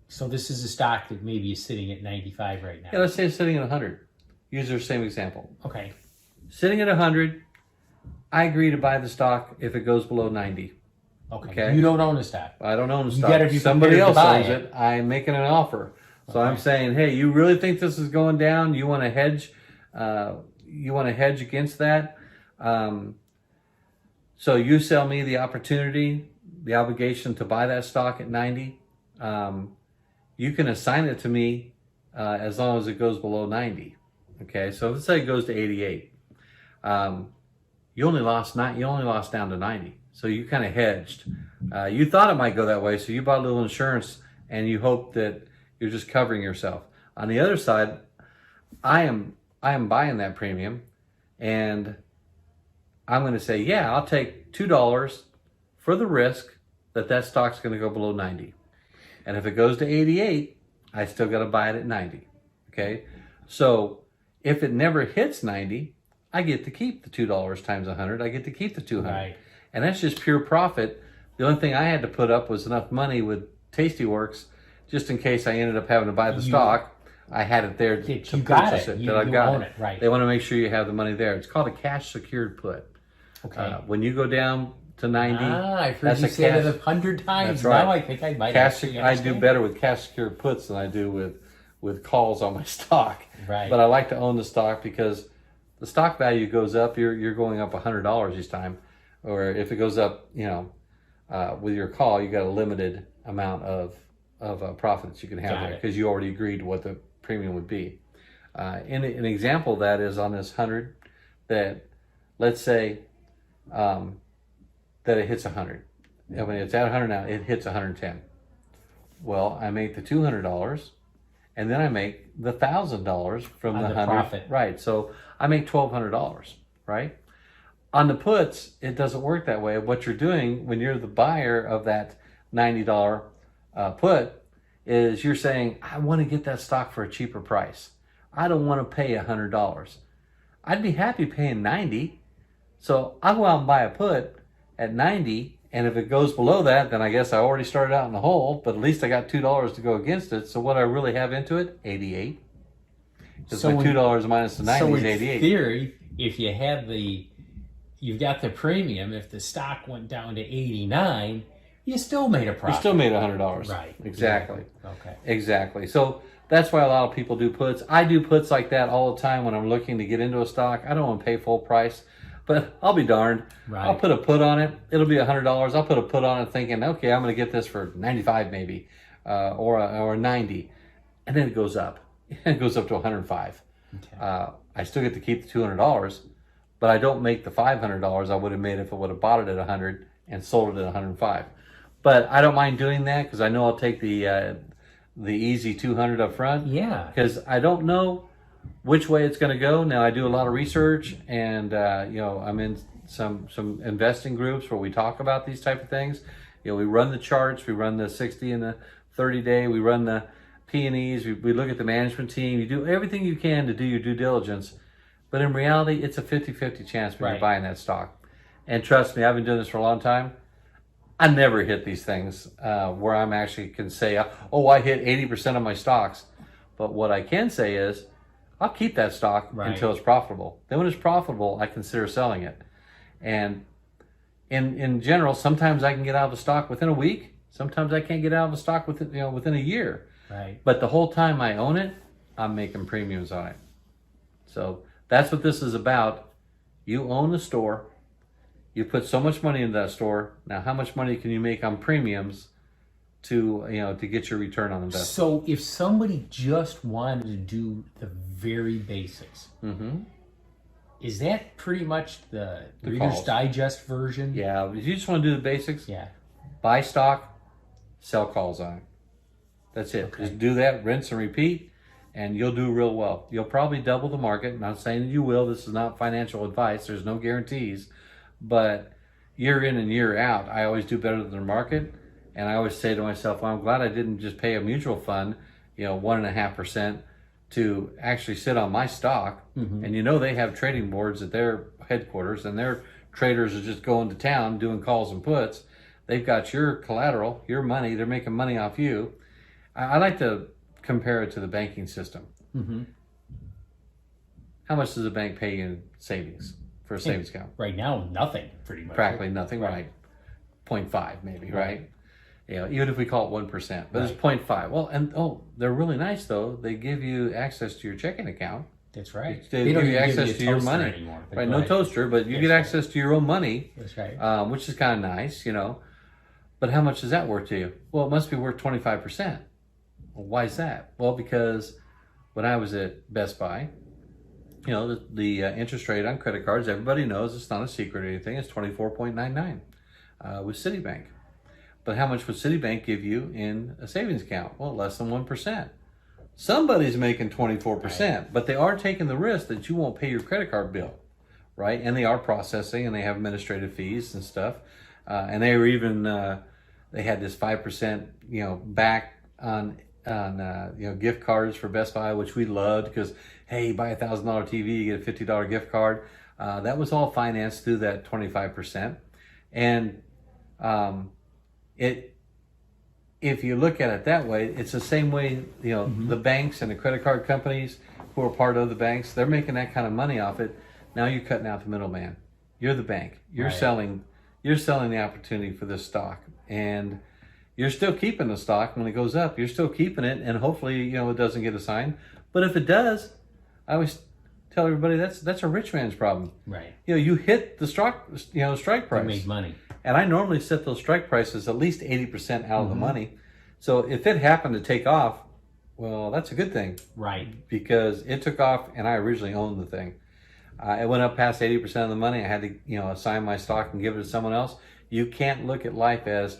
So this is a stock that maybe is sitting at 95 right now. Yeah, let's say it's sitting at 100. Use our same example. Okay. Sitting at 100, I agree to buy the stock if it goes below 90. Okay. You don't own the stock. I don't own the stock. Gotta be Somebody else buy owns it. I'm making an offer. So I'm saying, hey, you really think this is going down? You want to hedge? You want to hedge against that? So you sell me the opportunity, the obligation to buy that stock at 90. You can assign it to me as long as it goes below 90. Okay, so let's say it goes to 88. You only lost down to 90. So you kind of hedged. You thought it might go that way, so you bought a little insurance and you hope that you're just covering yourself. On the other side, I am buying that premium, and I'm going to say, yeah, I'll take $2 for the risk that stock's going to go below 90. And if it goes to 88, I still got to buy it at 90. Okay? So if it never hits 90, I get to keep the $2 times 100. I get to keep the 200. Right. And that's just pure profit. The only thing I had to put up was enough money with Tastyworks just in case I ended up having to buy the stock. I had it there to purchase it. I've got it. Right. They want to make sure you have the money there. It's called a cash secured put. Okay. When you go down to 90, I've heard you say that 100 times. That's right. Now I think I might I do better with cash secured puts than I do with calls on my stock. Right. But I like to own the stock because the stock value goes up. You're going up $100 each time, or if it goes up, with your call, you got a limited amount of profit that you can have Got there it. because you already agreed to what the premium would be. And an example of that is on this 100 that, let's say that it hits 100. And when it's at 100 now, it hits 110. Well, I make the $200, and then I make the $1,000 from On the the 100. profit. Right. So I make $1,200. Right. On the puts, it doesn't work that way. What you're doing when you're the buyer of that $90 put is you're saying, I want to get that stock for a cheaper price. I don't want to pay $100. I'd be happy paying $90. So I'll go out and buy a put at $90. And if it goes below that, then I guess I already started out in the hole, but at least I got $2 to go against it. So what I really have into it, 88. Because my $2 minus the 90 is 88. In theory, if you have you've got the premium, if the stock went down to 89, you still made a profit. You still made $100. Right. Exactly. Yeah. Okay. Exactly. So that's why a lot of people do puts. I do puts like that all the time when I'm looking to get into a stock. I don't want to pay full price, but I'll be darned. Right. I'll put a put on it. It'll be $100. I'll put a put on it thinking, okay, I'm going to get this for 95 maybe, or 90. And then it goes up. It goes up to 105. Okay. I still get to keep the $200, but I don't make the $500 I would have made if I would have bought it at 100 and sold it at 105. But I don't mind doing that because I know I'll take the easy 200 up front. Yeah. Because I don't know which way it's going to go. Now I do a lot of research, and I'm in some investing groups where we talk about these type of things. We run the charts, we run the 60 and the 30 day, we run the P&Es, we look at the management team. You do everything you can to do your due diligence, but in reality, it's a 50-50 chance when you're buying that stock. And trust me, I've been doing this for a long time. I never hit these things where I'm actually can say, oh, I hit 80% of my stocks. But what I can say is, I'll keep that stock until it's profitable. Then when it's profitable, I consider selling it. And in general, sometimes I can get out of a stock within a week. Sometimes I can't get out of a stock within a year. Right. But the whole time I own it, I'm making premiums on it. So that's what this is about. You own the store. You put so much money into that store. Now, how much money can you make on premiums to get your return on investment? So if somebody just wanted to do the very basics, is that pretty much the Reader's calls. Digest version? Yeah, if you just want to do the basics, Yeah. buy stock, sell calls on it. That's it. Okay. Just do that, rinse and repeat, and you'll do real well. You'll probably double the market. I'm not saying that you will. This is not financial advice. There's no guarantees. But year in and year out, I always do better than the market. And I always say to myself, well, I'm glad I didn't just pay a mutual fund, 1.5% to actually sit on my stock. And they have trading boards at their headquarters, and their traders are just going to town doing calls and puts. They've got your collateral, your money. They're making money off you. I like to compare it to the banking system. How much does a bank pay you in savings for a savings account? Right now, nothing, pretty much. Practically nothing, right? 0.5 maybe, right? Even if we call it 1%, but it's 0.5. Well, they're really nice though. They give you access to your checking account. That's right. They give you access to your money. Anymore, right? No toaster, but you get access to your own money. That's right. Which is kind of nice, But how much is that worth to you? Well, it must be worth 25%. Well, why is that? Well, because when I was at Best Buy, the interest rate on credit cards, everybody knows, it's not a secret or anything, it's 24.99 with Citibank. But how much would Citibank give you in a savings account? Well, less than 1%. Somebody's making 24%, but they are taking the risk that you won't pay your credit card bill, right? And they are processing, and they have administrative fees and stuff. And they were even, they had this 5%, back on gift cards for Best Buy, which we loved because, hey, you buy a $1,000 TV, you get a $50 gift card. That was all financed through that 25%. And if you look at it that way, it's the same way, the banks and the credit card companies who are part of the banks, they're making that kind of money off it. Now you're cutting out the middleman. You're the bank. You're selling the opportunity for this stock. And you're still keeping the stock when it goes up. You're still keeping it, and hopefully, it doesn't get assigned. But if it does, I always tell everybody that's a rich man's problem. Right. You hit the strike You price. make money. And I normally set those strike prices at least 80% out of the money. So if it happened to take off, well, that's a good thing. Right. Because it took off and I originally owned the thing. It went up past 80% of the money. I had to, assign my stock and give it to someone else. You can't look at life as,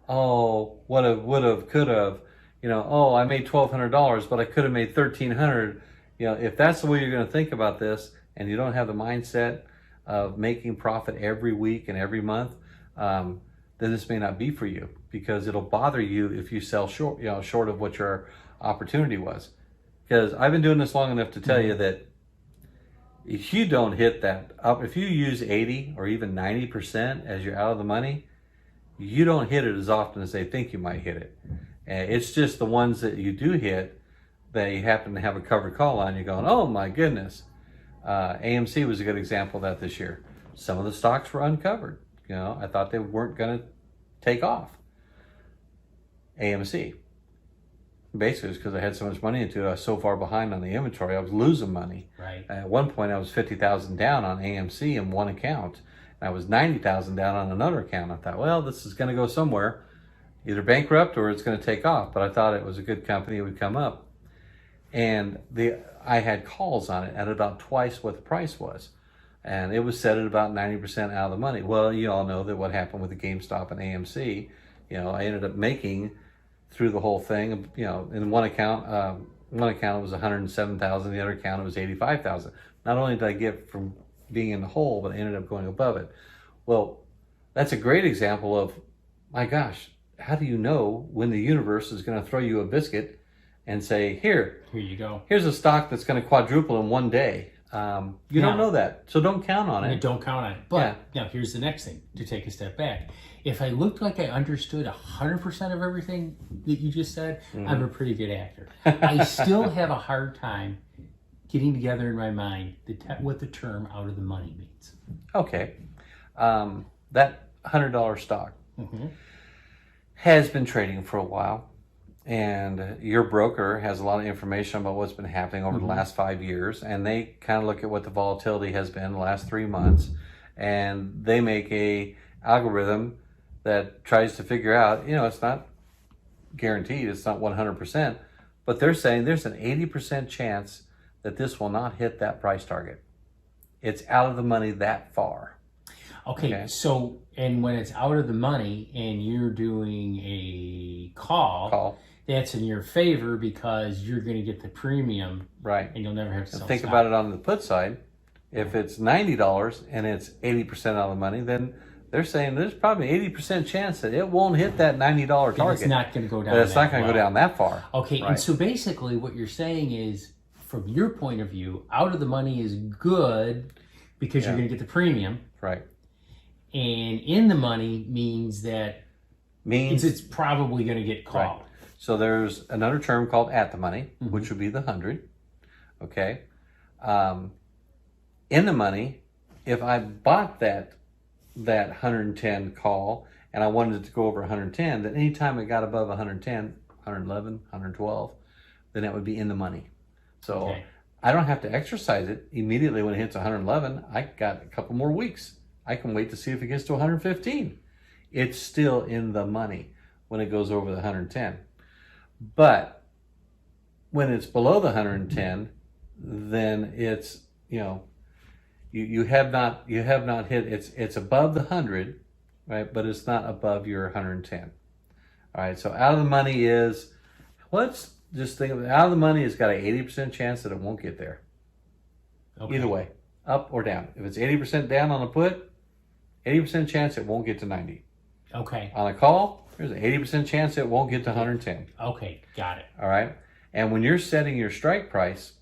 oh, what have, would have, could have. Oh, I made $1,200, but I could have made $1,300. If that's the way you're going to think about this, and you don't have the mindset of making profit every week and every month, then this may not be for you, because it'll bother you if you sell short, short of what your opportunity was. Because I've been doing this long enough to tell you that if you don't hit that up, if you use 80 or even 90% as you're out of the money, you don't hit it as often as they think you might hit it. And it's just the ones that you do hit that you happen to have a covered call on. You're going, oh my goodness. AMC was a good example of that this year. Some of the stocks were uncovered. I thought they weren't going to take off. AMC. Basically, it's because I had so much money into it. I was so far behind on the inventory, I was losing money. Right. At one point, I was 50,000 down on AMC in one account. I was 90,000 down on another account. I thought, well, this is going to go somewhere, either bankrupt or it's going to take off. But I thought it was a good company; it would come up. And I had calls on it at about twice what the price was, and it was set at about 90% out of the money. Well, you all know that what happened with the GameStop and AMC. I ended up making through the whole thing. In one account it was 107,000. The other account it was 85,000. Not only did I get from being in the hole, but I ended up going above it. Well, that's a great example of, my gosh, how do you know when the universe is going to throw you a biscuit and say, here you go. Here's a stock that's going to quadruple in one day. You don't know that, so don't count on it. Don't count on it. But now here's the next thing, to take a step back. If I looked like I understood 100% of everything that you just said, I'm a pretty good actor. I still have a hard time getting together in my mind what the term out of the money means. Okay. That $100 stock has been trading for a while, and your broker has a lot of information about what's been happening over the last 5 years, and they kind of look at what the volatility has been the last 3 months, and they make a algorithm that tries to figure out, it's not guaranteed, it's not 100%, but they're saying there's an 80% chance that this will not hit that price target. It's out of the money that far. Okay, so, and when it's out of the money and you're doing a call, that's in your favor because you're going to get the premium. Right. And you'll never have to sell Think stock. about it on the put side. If it's $90 and it's 80% out of the money, then they're saying there's probably an 80% chance that it won't hit that $90 target. It's not going to go down But it's not going to go down that far. Okay, right? And so basically what you're saying is, from your point of view, out of the money is good because you're going to get the premium. Right. And in the money means that it's probably going to get called. Right. So there's another term called at the money, which would be the 100. Okay. In the money, if I bought that 110 call and I wanted it to go over 110, then anytime it got above 110, 111, 112, then that would be in the money. So I don't have to exercise it immediately when it hits 111. I got a couple more weeks. I can wait to see if it gets to 115. It's still in the money when it goes over the 110. But when it's below the 110, then it's, you have not hit, it's above the 100, right? But it's not above your 110. All right, so out of the money is, let's just think of it, out of the money has got an 80% chance that it won't get there. Okay. Either way, up or down. If it's 80% down on a put, 80% chance it won't get to 90. Okay. On a call, there's an 80% chance it won't get to 110. Okay, got it. All right. And when you're setting your strike price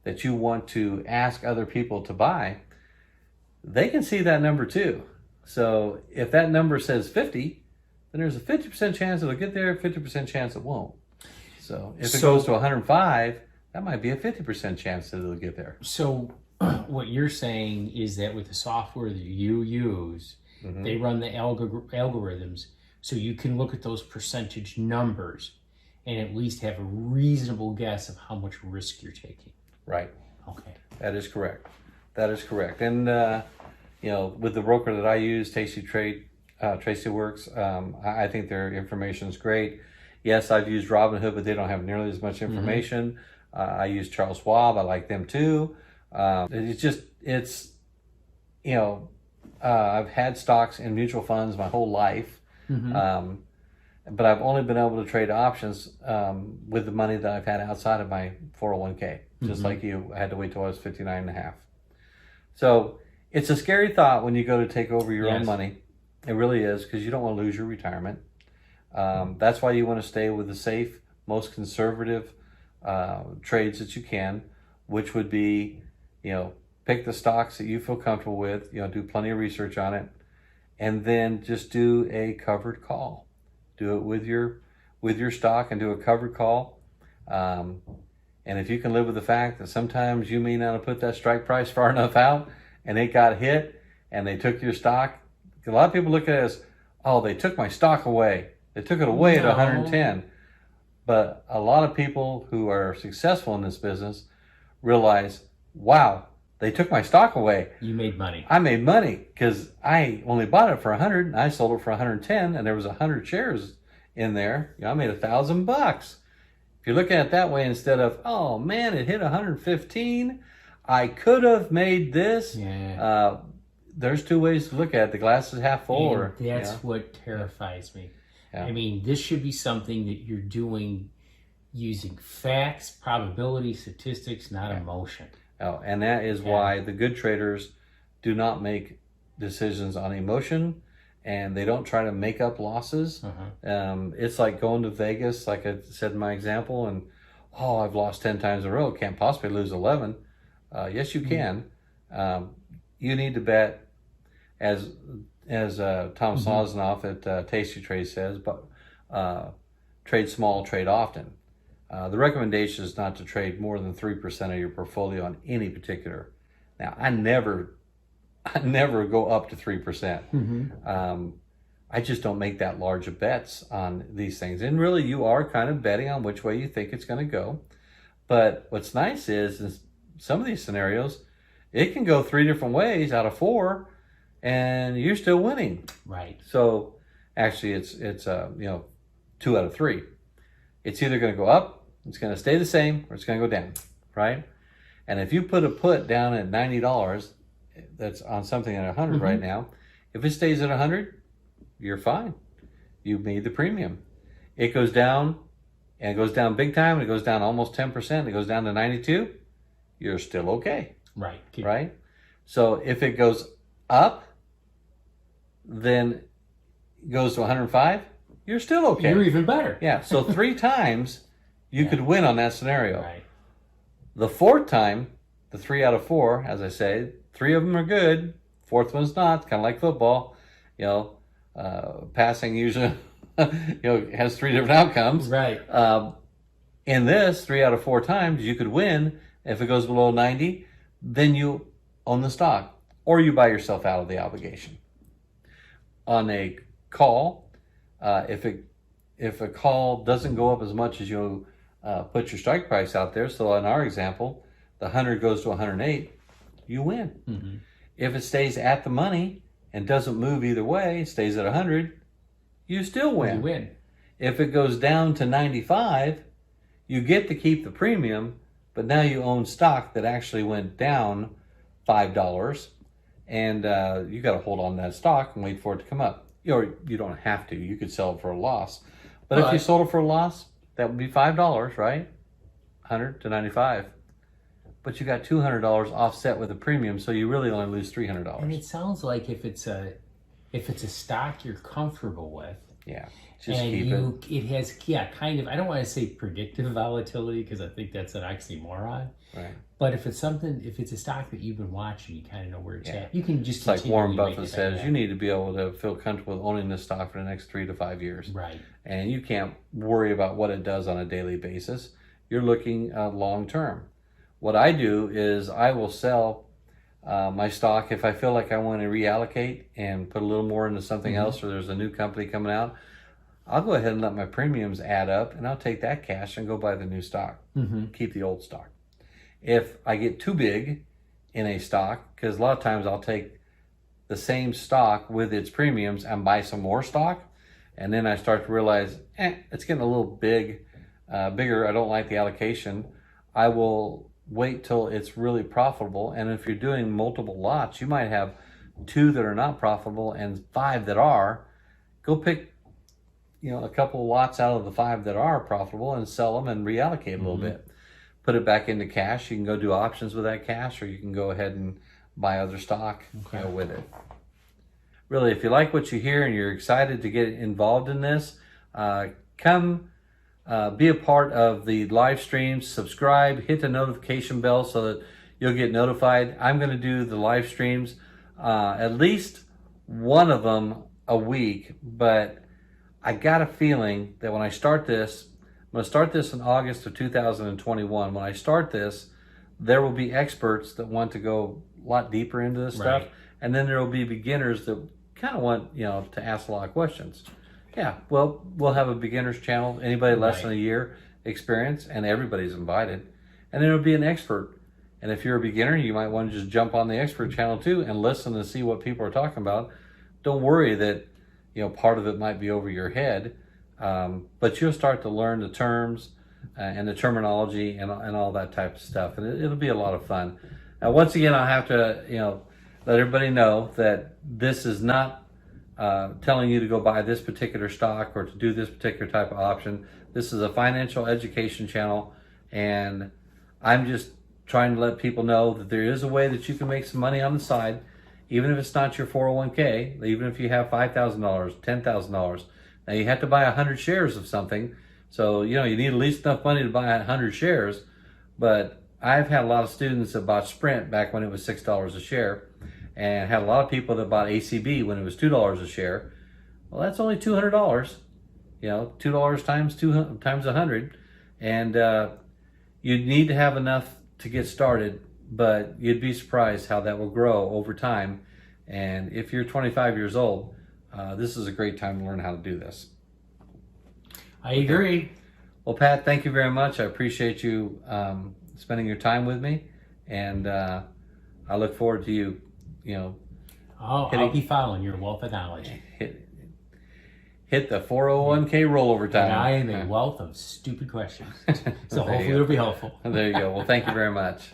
that you want to ask other people to buy, they can see that number too. So if that number says 50, then there's a 50% chance it'll get there, 50% chance it won't. So if it goes to 105, that might be a 50% chance that it'll get there. So what you're saying is that with the software that you use, they run the algorithms, so you can look at those percentage numbers and at least have a reasonable guess of how much risk you're taking. Right. Okay. That is correct. That is correct. And with the broker that I use, Tracy Works, I think their information is great. Yes, I've used Robinhood, but they don't have nearly as much information. I use Charles Schwab. I like them too. I've had stocks in mutual funds my whole life. But I've only been able to trade options with the money that I've had outside of my 401k. Just like you, I had to wait till I was 59 and a half. So it's a scary thought when you go to take over your own money. It really is, because you don't want to lose your retirement. That's why you want to stay with the safe, most conservative trades that you can, which would be, pick the stocks that you feel comfortable with, do plenty of research on it, and then just do a covered call. Do it with your stock and do a covered call. And if you can live with the fact that sometimes you may not have put that strike price far enough out and it got hit and they took your stock, a lot of people look at it as, oh, they took my stock away. They took it away at 110. But a lot of people who are successful in this business realize, wow, they took my stock away. You made money. I made money because I only bought it for 100 and I sold it for 110, and there was 100 shares in there. I made $1,000. If you look at it that way, instead of, oh man, it hit 115, I could have made this. There's two ways to look at it. The glass is half full. And that's what terrifies me. I mean, this should be something that you're doing using facts, probability, statistics, not emotion. Oh, and that is why the good traders do not make decisions on emotion, and they don't try to make up losses. It's like going to Vegas, like I said in my example, and I've lost 10 times in a row. Can't possibly lose 11. Yes, you can. You need to bet, as Tom Slosnoff at Tasty Trade says, but trade small, trade often. The recommendation is not to trade more than 3% of your portfolio on any particular. Now, I never go up to 3%. I just don't make that large of bets on these things. And really, you are kind of betting on which way you think it's going to go. But what's nice is in some of these scenarios, it can go 3 different ways out of 4, and you're still winning. Right. So actually, it's 2 out of 3. It's either going to go up, it's going to stay the same, or it's going to go down, right? And if you put a put down at $90, that's on something at 100 right now, if it stays at 100, you're fine. You made the premium. It goes down, and it goes down big time, and it goes down almost 10%, it goes down to 92, you're still okay. Right. Right? So if it goes up, then it goes to 105, you're still okay. You're even better. Yeah, so 3 times you could win on that scenario. Right. The 4th time, the 3 out of 4, as I say, 3 of them are good, 4th one's not, kind of like football. Passing usually has 3 different outcomes. Right. In this, 3 out of 4 times, you could win. If it goes below 90, then you own the stock, or you buy yourself out of the obligation. On a call, if a call doesn't go up as much as you put your strike price out there, so in our example, the 100 goes to 108, you win. If it stays at the money and doesn't move either way, stays at 100, you still win. You win. If it goes down to 95, you get to keep the premium, but now you own stock that actually went down $5, and you got to hold on to that stock and wait for it to come up. Or you don't have to. You could sell it for a loss. But if you sold it for a loss, that would be $5, right? 100 to 95. But you got $200 offset with a premium, so you really only lose $300. And it sounds like if it's a stock you're comfortable with, just and keep it. It has kind of, I don't want to say predictive volatility because I think that's an oxymoron. Right. But if it's a stock that you've been watching, you kind of know where it's at. You can just. It's like Warren Buffett says, you need to be able to feel comfortable with owning this stock for the next 3 to 5 years. Right. And you can't worry about what it does on a daily basis. You're looking long term. What I do is I will sell my stock if I feel like I want to reallocate and put a little more into something else, or there's a new company coming out. I'll go ahead and let my premiums add up, and I'll take that cash and go buy the new stock. Keep the old stock. If I get too big in a stock, because a lot of times I'll take the same stock with its premiums and buy some more stock, and then I start to realize, it's getting a little bigger. I don't like the allocation. I will wait till it's really profitable. And if you're doing multiple lots, you might have 2 that are not profitable and 5 that are. Go pick, a couple of lots out of the 5 that are profitable and sell them and reallocate a little bit. Put it back into cash. You can go do options with that cash, or you can go ahead and buy other stock with it. Really, if you like what you hear and you're excited to get involved in this, come be a part of the live streams, subscribe, hit the notification bell so that you'll get notified. I'm going to do the live streams, at least one of them a week, but I got a feeling that when I start this, I'm going to start this in August of 2021. When I start this, there will be experts that want to go a lot deeper into this stuff, and then there will be beginners that kind of want, to ask a lot of questions. Yeah, well, we'll have a beginner's channel, anybody less than a year experience, and everybody's invited. And then it'll be an expert. And if you're a beginner, you might want to just jump on the expert channel too and listen and see what people are talking about. Don't worry that, part of it might be over your head, but you'll start to learn the terms and the terminology and all that type of stuff. And it'll be a lot of fun. Now, once again, I'll have to, let everybody know that this is not telling you to go buy this particular stock or to do this particular type of option. This is a financial education channel, and I'm just trying to let people know that there is a way that you can make some money on the side, even if it's not your 401k, even if you have $5,000, $10,000. Now, you have to buy 100 shares of something, so you need at least enough money to buy 100 shares. But I've had a lot of students that bought Sprint back when it was $6 a share, and had a lot of people that bought ACB when it was $2 a share. Well, that's only $200. $2 times 100, and you need to have enough to get started. But you'd be surprised how that will grow over time. And if you're 25 years old, this is a great time to learn how to do this. I agree. Well, Pat, thank you very much. I appreciate you spending your time with me, and I look forward to you. I'll be following your wealth of knowledge. Hit the 401k rollover time. And I am a wealth of stupid questions. So hopefully it'll be helpful. There you go. Well, thank you very much.